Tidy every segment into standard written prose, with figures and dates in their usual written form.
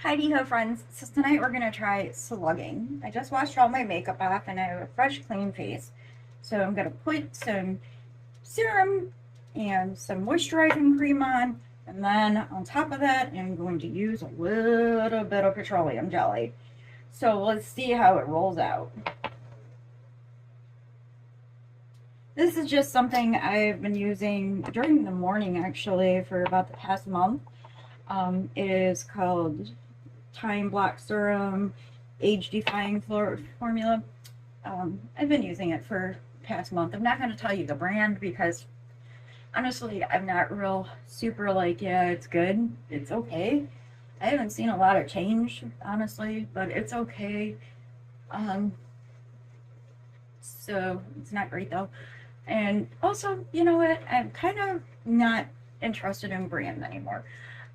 Heidi ho friends, so tonight we're going to try slugging. I just washed all my makeup off and I have a fresh clean face. So I'm going to put some serum and some moisturizing cream on, and then on top of that I'm going to use a little bit of petroleum jelly. So let's see how it rolls out. This is just something I've been using during the morning actually for about the past month. It is called Time Block Serum Age Defying Formula. I've been using it for the past month. I'm not going to tell you the brand because honestly I'm not real super like, yeah, it's good, it's okay. I haven't seen a lot of change honestly, but it's okay. Um, so it's not great though. And also, you know what? I'm kind of not interested in brands anymore.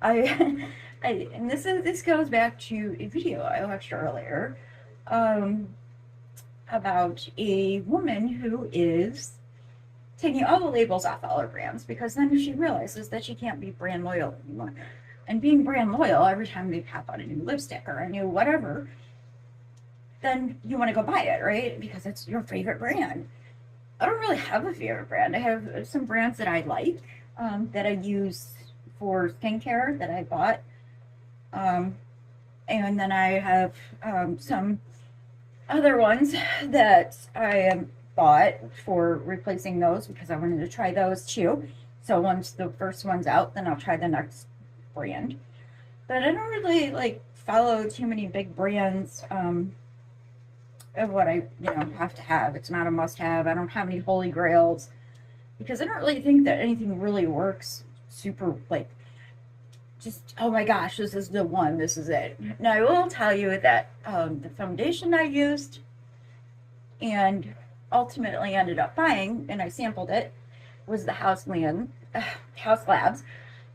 I, and this goes back to a video I watched earlier, um, about a woman who is taking all the labels off all her brands because then she realizes that she can't be brand loyal anymore. And being brand loyal, every time they pop out a new lipstick or a new whatever, then you want to go buy it, right? Because it's your favorite brand. I don't really have a favorite brand. I have some brands that I like, that I use for skincare that I bought. Um, and then I have some other ones that I bought for replacing those because I wanted to try those too. So once the first one's out, then I'll try the next brand. But I don't really like follow too many big brands. Of what I have to have. It's not a must have. I don't have any holy grails because I don't really think that anything really works super like just, oh my gosh, this is the one, this is it. Now I will tell you that the foundation I used and ultimately ended up buying, and I sampled it, was the House Labs.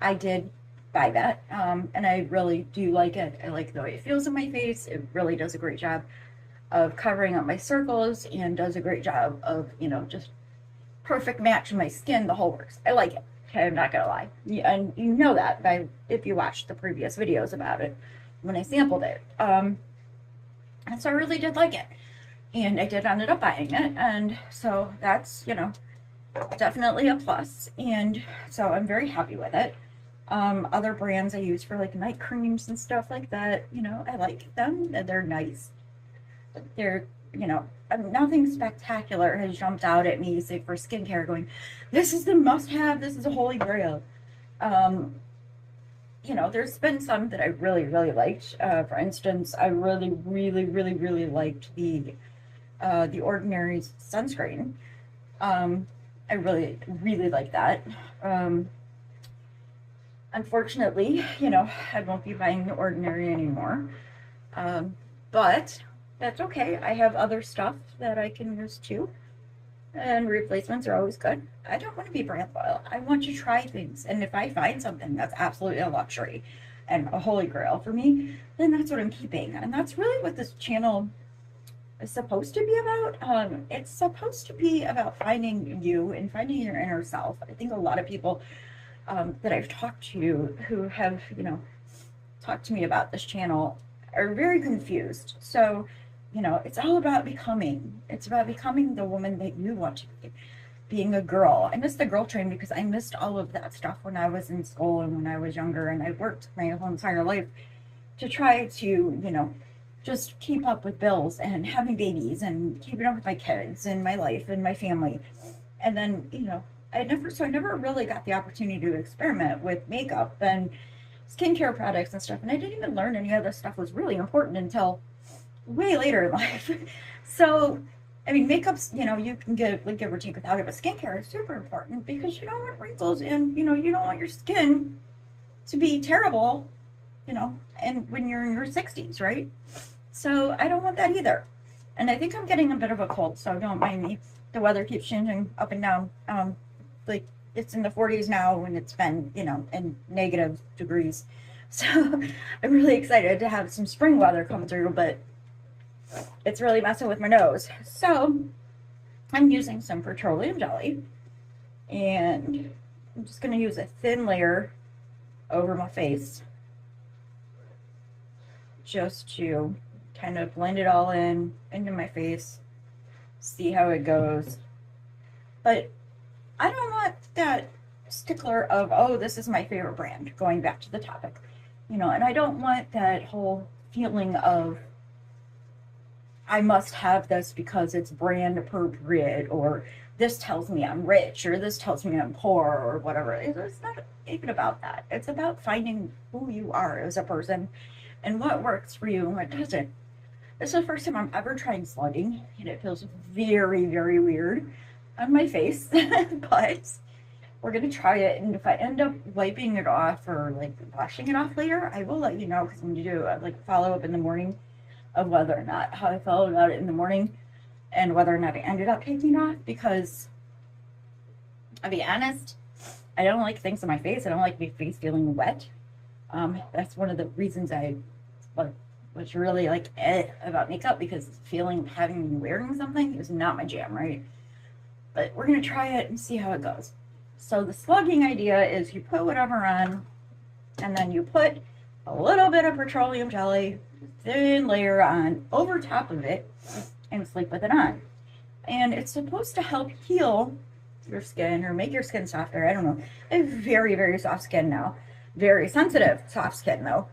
I did buy that, and I really do like it. I like the way it feels in my face. It really does a great job of covering up my circles and does a great job of, just perfect match in my skin, the whole works. I like it. Okay, I'm not gonna lie. And you know that by if you watched the previous videos about it when I sampled it. And so I really did like it. And I did ended up buying it. And so that's, definitely a plus. And so I'm very happy with it. Other brands I use for like night creams and stuff like that, I like them. They're nice. They're, nothing spectacular has jumped out at me, say for skincare, going, this is the must have, this is a holy grail. Um, there's been some that I really, really liked. For instance, I really, really, really, really liked the Ordinary's sunscreen. I really, really like that. Um, Unfortunately, I won't be buying the Ordinary anymore. But that's okay. I have other stuff that I can use too. And replacements are always good. I don't want to be brand loyal. I want to try things. And if I find something that's absolutely a luxury and a holy grail for me, then that's what I'm keeping. And that's really what this channel is supposed to be about. It's supposed to be about finding you and finding your inner self. I think a lot of people that I've talked to who have, talked to me about this channel are very confused. So, it's all about becoming. It's about becoming the woman that you want to be. Being a girl. I missed the girl train because I missed all of that stuff when I was in school and when I was younger, and I worked my whole entire life to try to, just keep up with bills and having babies and keeping up with my kids and my life and my family. And then, I never really got the opportunity to experiment with makeup and skincare products and stuff. And I didn't even learn any of this stuff was really important until way later in life. So, I mean, makeup's, you can get like give or take without it, but skincare is super important because you don't want wrinkles and, you don't want your skin to be terrible, and when you're in your 60s, right? So I don't want that either. And I think I'm getting a bit of a cold, so don't mind me. The weather keeps changing up and down. Like it's in the 40s now and it's been, in negative degrees. So I'm really excited to have some spring weather come through, but it's really messing with my nose. So I'm using some petroleum jelly and I'm just going to use a thin layer over my face. just to kind of blend it all in into my face, see how it goes. But I don't want that stickler of, oh, this is my favorite brand, going back to the topic, and I don't want that whole feeling of I must have this because it's brand appropriate, or this tells me I'm rich, or this tells me I'm poor, or whatever. It's not even about that. It's about finding who you are as a person and what works for you and what doesn't. This is the first time I'm ever trying slugging, and it feels very, very weird on my face, but we're gonna try it. And if I end up wiping it off or like washing it off later, I will let you know, because I'm gonna do like follow up in the morning of whether or not how I felt about it in the morning and whether or not I ended up taking off. Because I'll be honest, I don't like things on my face. I don't like my face feeling wet. That's one of the reasons I was really like about makeup, because having wearing something is not my jam, right? But we're gonna try it and see how it goes. So the slugging idea is you put whatever on, and then you put a little bit of petroleum jelly, thin layer on over top of it, and sleep with it on. And it's supposed to help heal your skin or make your skin softer. I don't know. I have very, very soft skin now. Very sensitive soft skin though.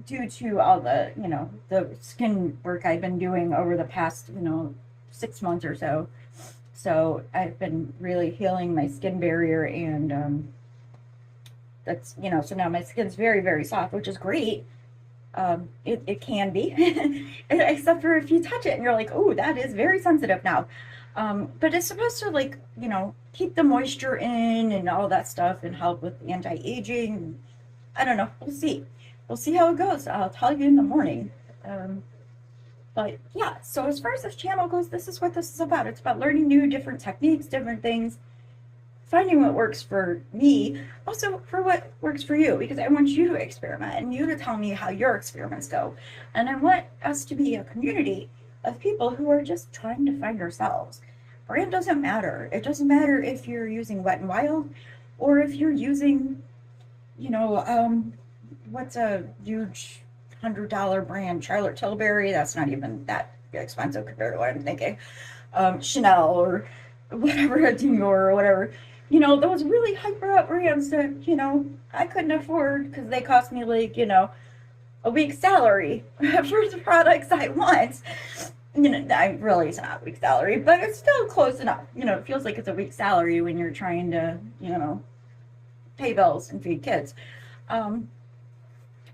Due to all the, the skin work I've been doing over the past, 6 months or so. So I've been really healing my skin barrier, and that's, so now my skin's very, very soft, which is great. It can be, except for if you touch it and you're like, oh, that is very sensitive now. But it's supposed to, like, keep the moisture in and all that stuff and help with anti-aging. I don't know. We'll see. We'll see how it goes. I'll tell you in the morning. But yeah, so as far as this channel goes, this is what this is about. It's about learning new, different techniques, different things, finding what works for me, also for what works for you, because I want you to experiment and you to tell me how your experiments go. And I want us to be a community of people who are just trying to find ourselves. Brand doesn't matter. It doesn't matter if you're using Wet n Wild or if you're using, what's a huge $100 brand, Charlotte Tilbury. That's not even that expensive compared to what I'm thinking. Chanel or whatever, Dior or whatever. Those really hyper up brands that, I couldn't afford because they cost me like, a week's salary for the products I want. It's not a week's salary, but it's still close enough. It feels like it's a week's salary when you're trying to, pay bills and feed kids.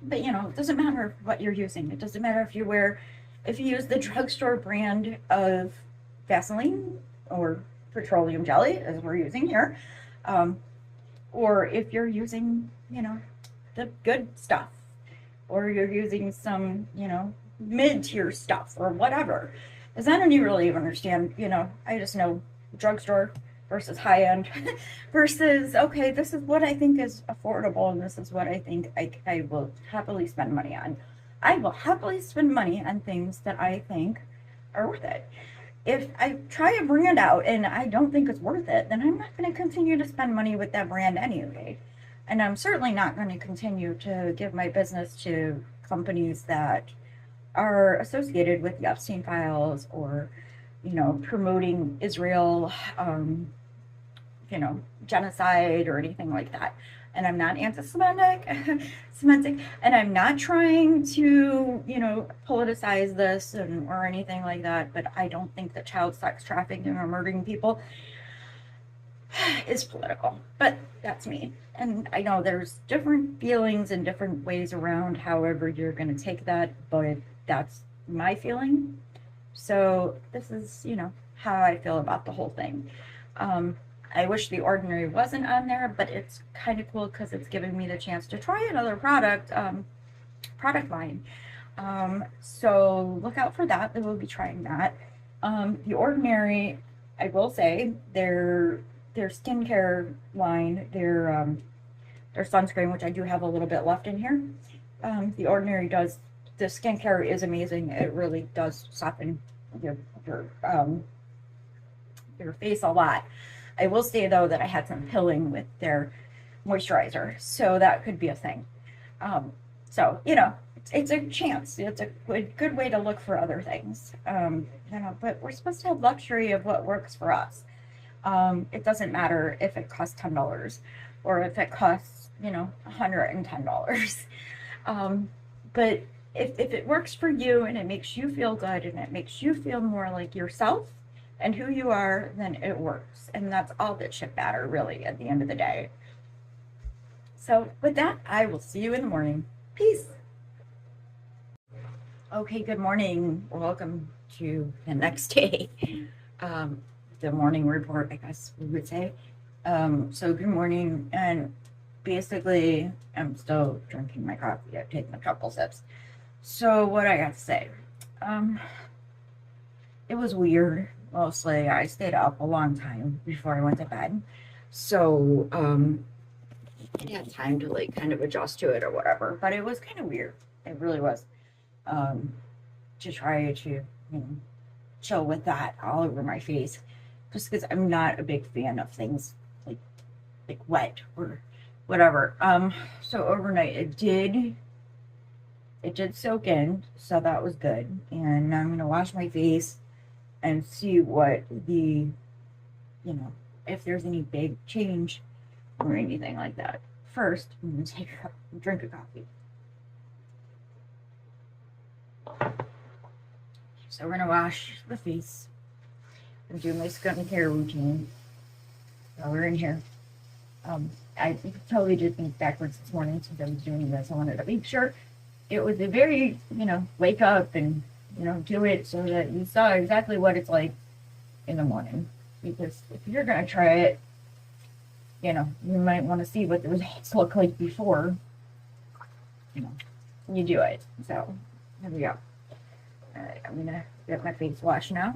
But it doesn't matter what you're using. It doesn't matter if you use the drugstore brand of Vaseline or petroleum jelly, as we're using here, or if you're using, the good stuff, or you're using some, mid-tier stuff or whatever. Because I don't even really understand, I just know drugstore versus high-end versus, okay, this is what I think is affordable, and this is what I think I will happily spend money on. I will happily spend money on things that I think are worth it. If I try a brand out and I don't think it's worth it, then I'm not going to continue to spend money with that brand anyway. And I'm certainly not going to continue to give my business to companies that are associated with the Epstein files or, promoting Israel, genocide or anything like that. And I'm not anti-Semitic, and I'm not trying to, politicize this or anything like that. But I don't think that child sex trafficking or murdering people is political. But that's me. And I know there's different feelings and different ways around however you're going to take that, but that's my feeling. So this is, how I feel about the whole thing. I wish The Ordinary wasn't on there, but it's kind of cool because it's giving me the chance to try another product line. So look out for that. They will be trying that. The Ordinary, I will say, their skincare line, their sunscreen, which I do have a little bit left in here. The Ordinary does, the skincare is amazing. It really does soften your face a lot. I will say though that I had some pilling with their moisturizer, so that could be a thing. So it's a chance. It's a good way to look for other things. But we're supposed to have luxury of what works for us. It doesn't matter if it costs $10 or if it costs, $110. But if it works for you and it makes you feel good and it makes you feel more like yourself and who you are, then it works. And that's all that should matter, really, at the end of the day. So with that, I will see you in the morning. Peace. Okay, good morning. Welcome to the next day. The morning report, I guess we would say. So good morning, and basically I'm still drinking my coffee. I've taken a couple sips. So what I got to say, it was weird. Mostly I stayed up a long time before I went to bed. So I had time to like kind of adjust to it or whatever, but it was kind of weird. It really was. To try to, chill with that all over my face, just because I'm not a big fan of things like wet or whatever. So overnight it did soak in, so that was good. And I'm gonna wash my face and see what the, if there's any big change or anything like that. First, I'm gonna drink a coffee. So we're gonna wash the face and do my skincare routine while we're in here. I totally did things backwards this morning since I was doing this. I wanted to make sure it was a very, wake up and, do it so that you saw exactly what it's like in the morning. Because if you're gonna try it, you might want to see what the results look like before, you do it. So here we go. All right, I'm gonna get my face washed now.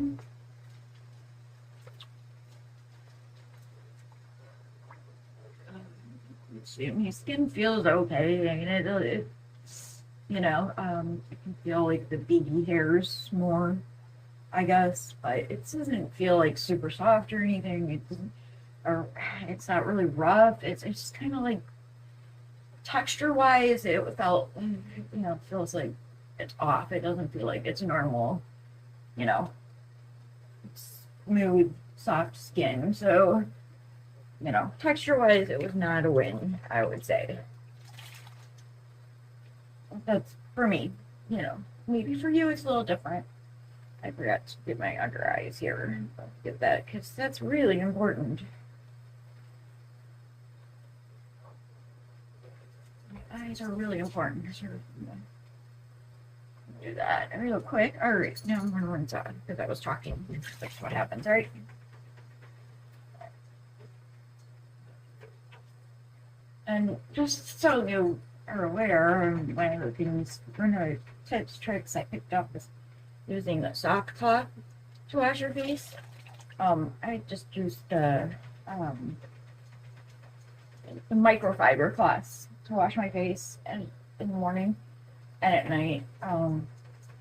Let's see, my skin feels okay. I mean, it's, I can feel like the baby hairs more, I guess, but it doesn't feel like super soft or anything. It doesn't, or it's not really rough. It's just kind of like texture-wise, it felt, feels like it's off. It doesn't feel like it's normal, smooth, soft skin. So, texture-wise, it was not a win, I would say. That's for me, maybe for you it's a little different. I forgot to get my under eyes here. I'll get that, because that's really important. My eyes are really important. Do that real quick. All right, now I'm gonna rinse out because I was talking. That's what happens, right? And just so you are aware, one of the things, one of the tips, tricks I picked up is using the soft cloth to wash your face. I just used the microfiber cloths to wash my face, and in the morning and at night.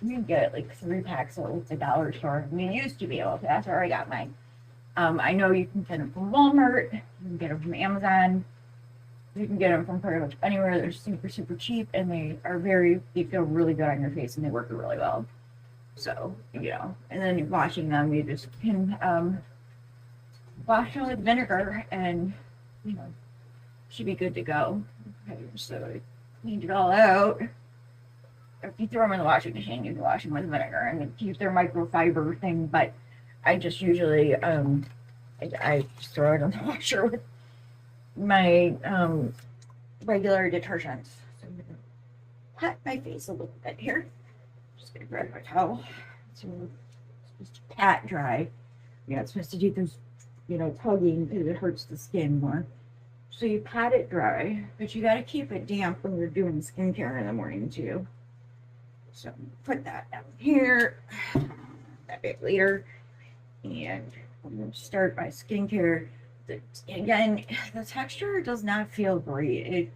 You can get like 3 packs at the dollar store. I mean, you used to be able to. That's where I got mine. I know you can get them from Walmart. You can get them from Amazon. You can get them from pretty much anywhere. They're super, super cheap, and they feel really good on your face, and they work really well. So, and then washing them, you just can wash them with vinegar, and, should be good to go. Okay, so I cleaned it all out. If you throw them in the washing machine, you can wash them with vinegar and keep their microfiber thing, but I just usually, I just throw it in the washer with my regular detergent. So I'm going to pat my face a little bit here. Just going to grab my towel. So I'm supposed to pat dry. You're not supposed to do this, tugging because it hurts the skin more. So you pat it dry, but you got to keep it damp when you're doing skincare in the morning too. So put that down here, a bit later, and I'm going to start my skincare. Again, the texture does not feel great.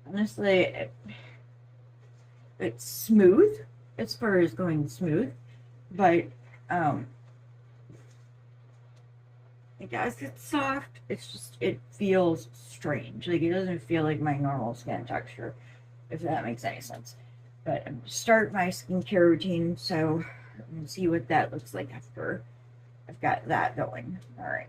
Honestly, it's smooth as far as going smooth, but I guess it's soft. It's just, it feels strange. Like, it doesn't feel like my normal skin texture. if that makes any sense. But I'm gonna start my skincare routine, so I'm gonna see what that looks like after I've got that going. All right.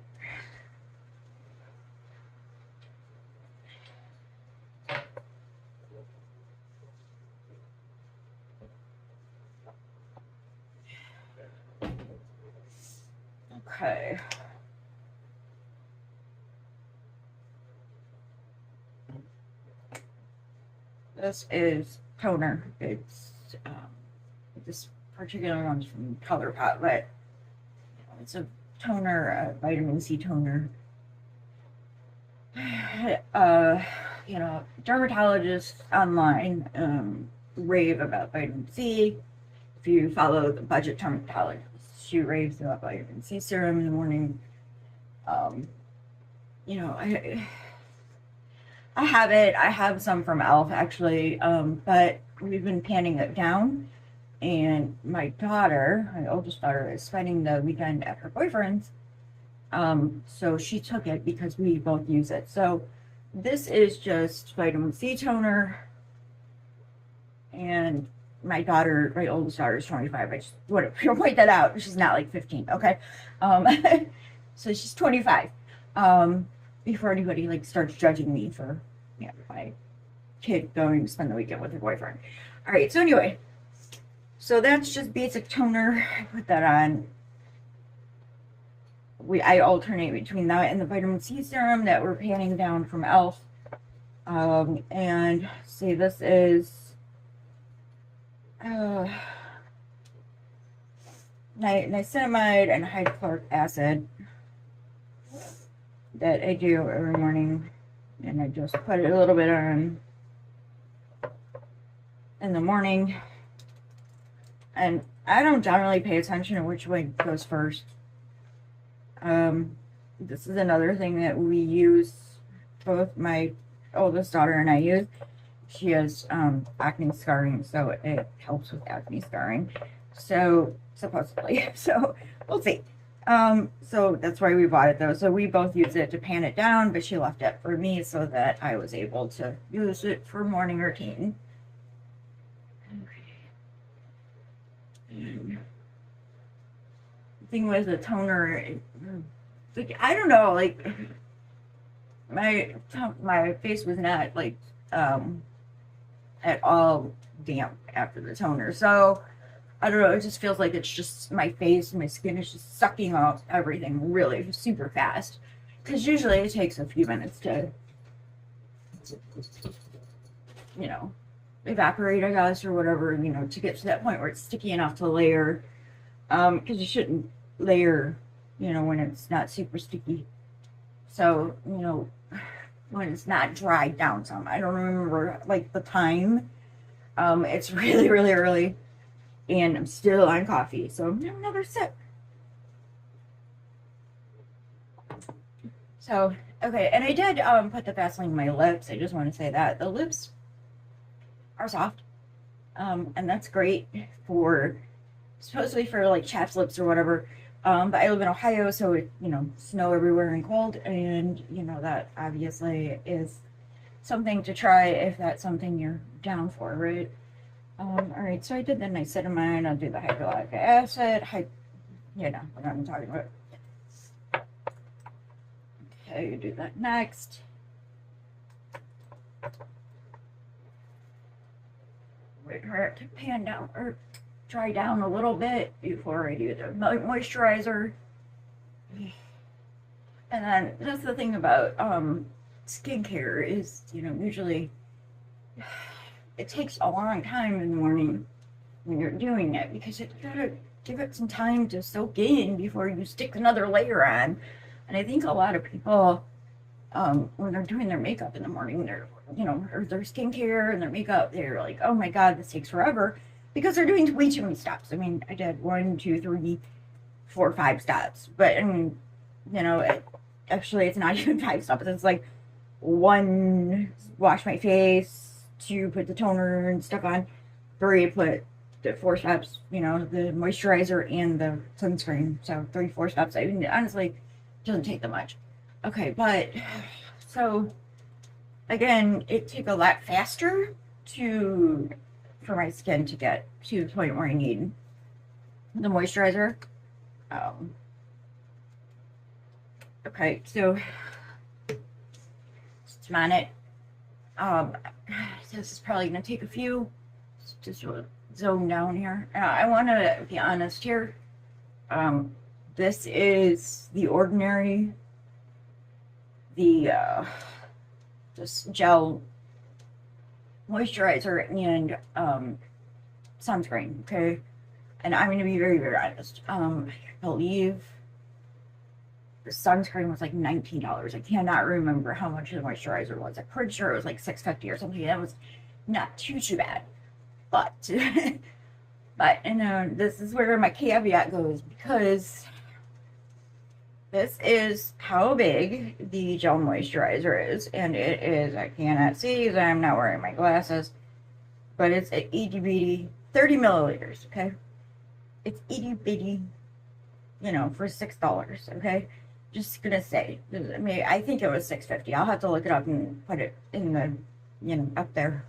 Okay. This is toner. It's this particular one's from ColourPop, but it's a toner, a vitamin C toner. Dermatologists online rave about vitamin C. If you follow the budget dermatologist, she raves about vitamin C serum in the morning. I have it. I have some from Elf actually, but we've been panning it down. And my daughter, my oldest daughter, is spending the weekend at her boyfriend's. So she took it because we both use it. So this is just vitamin C toner. And my daughter, my oldest daughter, is 25. I just want to point that out. She's not like 15, okay? So she's 25. Before anybody like starts judging me for my kid going to spend the weekend with her boyfriend. All right, so anyway, so that's just basic toner. I put that on. I alternate between that and the vitamin C serum that we're panning down from Elf. And see, this is niacinamide and hydrochloric acid that I do every morning, and I just put a little bit on in the morning. And I don't generally pay attention to which way goes first. This is another thing that we use, both my oldest daughter and I use. She has acne scarring, so it helps with acne scarring. So supposedly, so we'll see. So that's why we bought it though. So we both use it to pan it down, but she left it for me so that I was able to use it for morning routine. Okay. The thing with the toner, like, I don't know, like my face was not like at all damp after the toner. So I don't know, it just feels like it's just my face and my skin is just sucking off everything really super fast. Because usually it takes a few minutes to, evaporate, I guess, or whatever, to get to that point where it's sticky enough to layer. Because you shouldn't layer, when it's not super sticky. So, when it's not dried down some. I don't remember, like, the time. It's really, really early. And I'm still on coffee, so I'm gonna have another sip. So, okay, and I did put the Vaseline in my lips. I just want to say that. The lips are soft. And that's great for, supposedly for, like, chapped lips or whatever. But I live in Ohio, so it, snow everywhere and cold. And, that obviously is something to try if that's something you're down for, right? Alright, so I did the niacinamide, I'll do the hyaluronic acid, what I'm talking about. Okay, you do that next. Wait for it to pan down, or dry down a little bit before I do the moisturizer. And then, that's the thing about, skincare is, usually it takes a long time in the morning when you're doing it because you gotta give it some time to soak in before you stick another layer on. And I think a lot of people, when they're doing their makeup in the morning, they're, or their skincare and their makeup, they're like, oh my God, this takes forever because they're doing way too many steps. I mean, I did 1, 2, 3, 4, 5 steps, but I mean, actually it's not even 5 steps. It's like 1, wash my face, 2, put the toner and stuff on, 3, put the 4 steps, the moisturizer and the sunscreen. So 3, 4 steps. I mean, honestly, it doesn't take that much. Okay, but so again, it took a lot faster for my skin to get to the point where I need the moisturizer. Okay, so I'm on it. This is probably gonna take a few. Just zone down here. I want to be honest here. This is the Ordinary, just gel moisturizer and sunscreen. Okay, and I'm gonna be very, very honest. I believe the sunscreen was like $19. I cannot remember how much the moisturizer was. I'm pretty sure it was like $6.50 or something. That was not too bad. But this is where my caveat goes, because this is how big the gel moisturizer is, and it is, I cannot see because I'm not wearing my glasses, but it's an itty bitty 30 milliliters. Okay, it's itty bitty, for $6. Okay, just gonna say, I mean, I think it was $6.50. I'll have to look it up and put it in the up there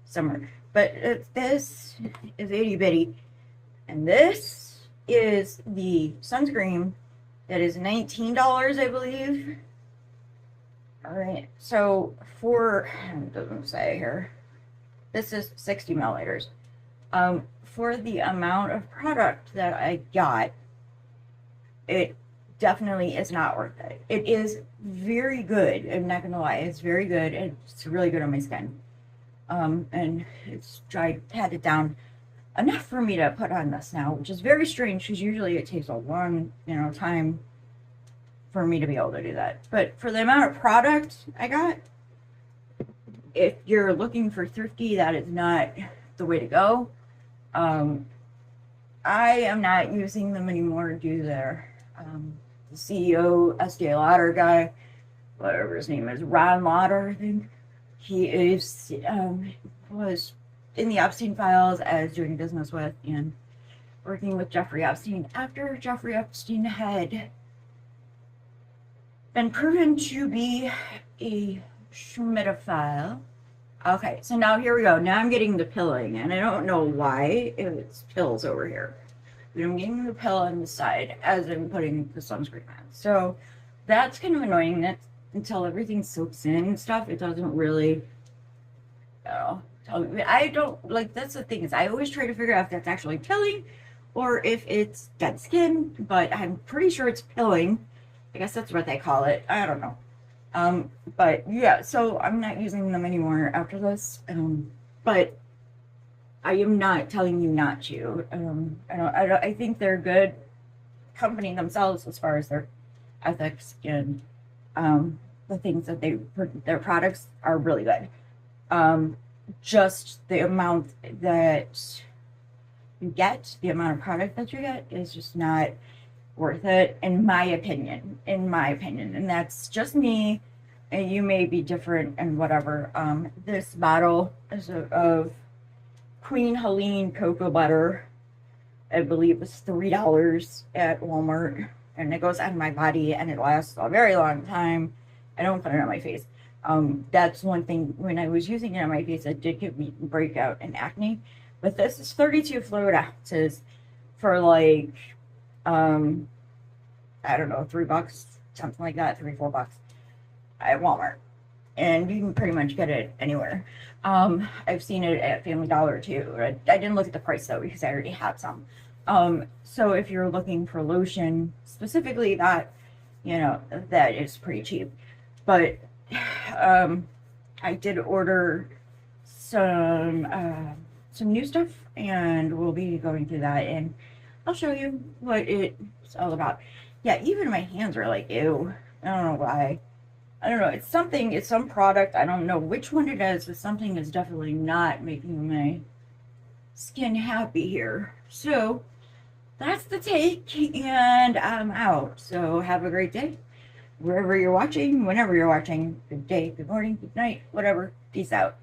somewhere. But this is itty bitty, and this is the sunscreen that is $19, I believe. All right, so it doesn't say here, this is 60 milliliters. For the amount of product that I got, it definitely is not worth it. It is very good. I'm not gonna lie, it's very good. It's really good on my skin. And it's pat it down enough for me to put on this now, which is very strange because usually it takes a long, time for me to be able to do that. But for the amount of product I got, if you're looking for thrifty, that is not the way to go. I am not using them anymore due to the CEO, Estee Lauder guy, whatever his name is, Ron Lauder, I think. He was in the Epstein files as doing business with and working with Jeffrey Epstein after Jeffrey Epstein had been proven to be a schmidophile. Okay, so now here we go. Now I'm getting the pilling, and I don't know why it's pills over here. But I'm getting the pill on the side as I'm putting the sunscreen on. So that's kind of annoying. That's until everything soaks in and stuff, it doesn't really, I don't, like, that's the thing, is I always try to figure out if that's actually pilling or if it's dead skin, but I'm pretty sure it's pilling. I guess that's what they call it. I don't know. But yeah, so I'm not using them anymore after this. But I am not telling you not to. I think they're good company themselves as far as their ethics and the things that their products are really good. Just the amount that you get, the amount of product that you get is just not worth it, in my opinion. And that's just me, and you may be different and whatever. This bottle is of Queen Helene cocoa butter. I believe it's $3 at Walmart, and it goes on my body and it lasts a very long time. I don't put it on my face. That's one thing, when I was using it on my face, it did give me breakout and acne. But this is 32 fluid ounces for like, I don't know, $3, something like that, $3-4 at Walmart. And you can pretty much get it anywhere. I've seen it at Family Dollar too. I didn't look at the price though, because I already had some. So if you're looking for lotion, specifically that, that is pretty cheap. But I did order some new stuff, and we'll be going through that, and I'll show you what it's all about. Yeah, even my hands are like, ew. I don't know why. I don't know. It's some product. I don't know which one it is, but something is definitely not making my skin happy here. So that's the take, and I'm out. So have a great day. Wherever you're watching, whenever you're watching, good day, good morning, good night, whatever. Peace out.